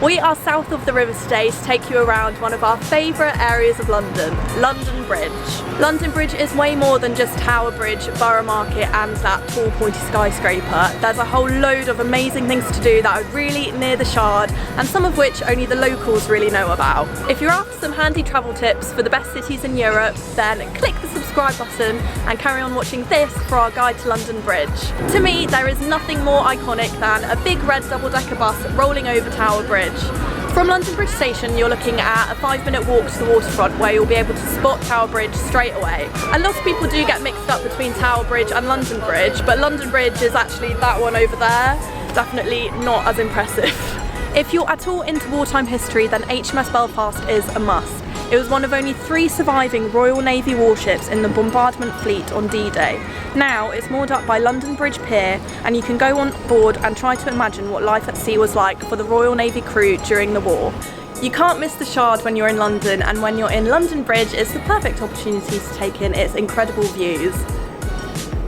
We are south of the river today to take you around one of our favourite areas of London, London Bridge. London Bridge is way more than just Tower Bridge, Borough Market and that tall pointy skyscraper. There's a whole load of amazing things to do that are really near the Shard, and some of which only the locals really know about. If you're after some handy travel tips for the best cities in Europe, then click the subscribe button and carry on watching this for our guide to London Bridge. To me, there is nothing more iconic than a big red double-decker bus rolling over Tower Bridge. From London Bridge Station, you're looking at a 5-minute walk to the waterfront where you'll be able to spot Tower Bridge straight away. And lots of people do get mixed up between Tower Bridge and London Bridge, but London Bridge is actually that one over there. Definitely not as impressive. If you're at all into wartime history, then HMS Belfast is a must. It was one of only 3 surviving Royal Navy warships in the bombardment fleet on D-Day. Now it's moored up by London Bridge Pier, and you can go on board and try to imagine what life at sea was like for the Royal Navy crew during the war. You can't miss the Shard when you're in London, and when you're in London Bridge, it's the perfect opportunity to take in its incredible views.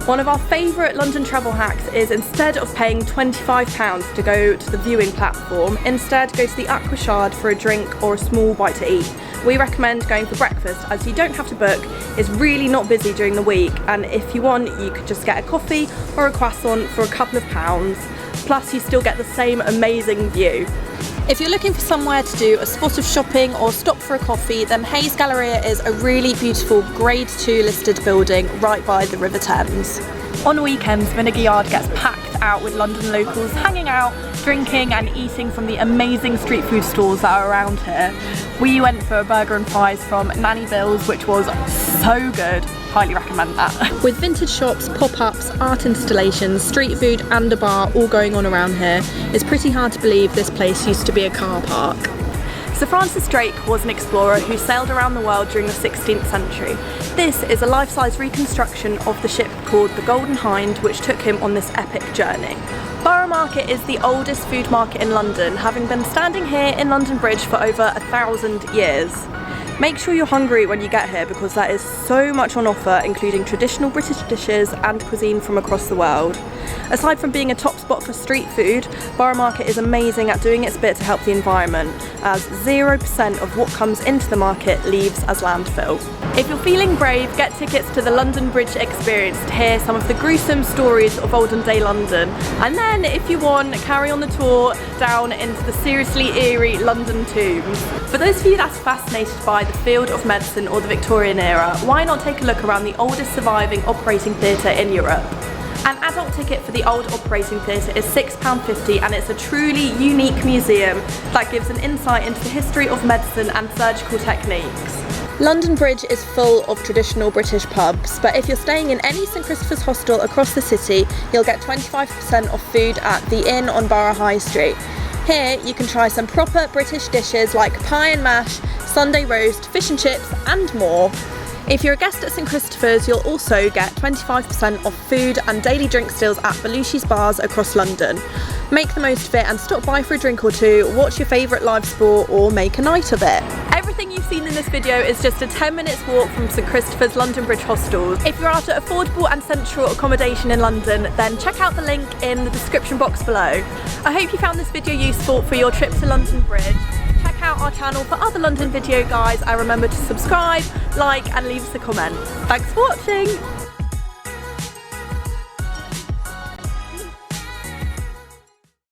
One of our favourite London travel hacks is, instead of paying £25 to go to the viewing platform, instead go to the Aqua Shard for a drink or a small bite to eat. We recommend going for breakfast, as you don't have to book, it's really not busy during the week, and if you want you could just get a coffee or a croissant for a couple of pounds, plus you still get the same amazing view. If you're looking for somewhere to do a spot of shopping or stop for a coffee, then Hayes Galleria is a really beautiful Grade 2 listed building right by the River Thames. On weekends, Vinegar Yard gets packed out with London locals hanging out, drinking and eating from the amazing street food stalls that are around here. We went for a burger and fries from Nanny Bill's, which was so good. Highly recommend that. With vintage shops, pop-ups, art installations, street food and a bar all going on around here, it's pretty hard to believe this place used to be a car park. Sir Francis Drake was an explorer who sailed around the world during the 16th century. This is a life-size reconstruction of the ship called the Golden Hind, which took him on this epic journey. Borough Market is the oldest food market in London, having been standing here in London Bridge for over 1,000 years. Make sure you're hungry when you get here, because there is so much on offer, including traditional British dishes and cuisine from across the world. Aside from being a top spot for street food, Borough Market is amazing at doing its bit to help the environment, as 0% of what comes into the market leaves as landfill. If you're feeling brave, get tickets to the London Bridge experience to hear some of the gruesome stories of olden day London. And then, if you want, carry on the tour down into the seriously eerie London tombs. For those of you that's fascinated by the field of medicine or the Victorian era, why not take a look around the oldest surviving operating theatre in Europe? An adult ticket for the old operating theatre is £6.50, and it's a truly unique museum that gives an insight into the history of medicine and surgical techniques. London Bridge is full of traditional British pubs, but if you're staying in any St Christopher's hostel across the city, you'll get 25% off food at the Inn on Borough High Street. Here you can try some proper British dishes like pie and mash, Sunday roast, fish and chips and more. If you're a guest at St Christopher's, you'll also get 25% off food and daily drink stills at Belushi's bars across London. Make the most of it and stop by for a drink or two, watch your favourite live sport or make a night of it. Everything you've seen in this video is just a 10 minutes walk from St Christopher's London Bridge Hostels. If you're after affordable and central accommodation in London, then check out the link in the description box below. I hope you found this video useful for your trip to London Bridge. Check out our channel for other London video guides, and remember to subscribe, like and leave us a comment. Thanks for watching!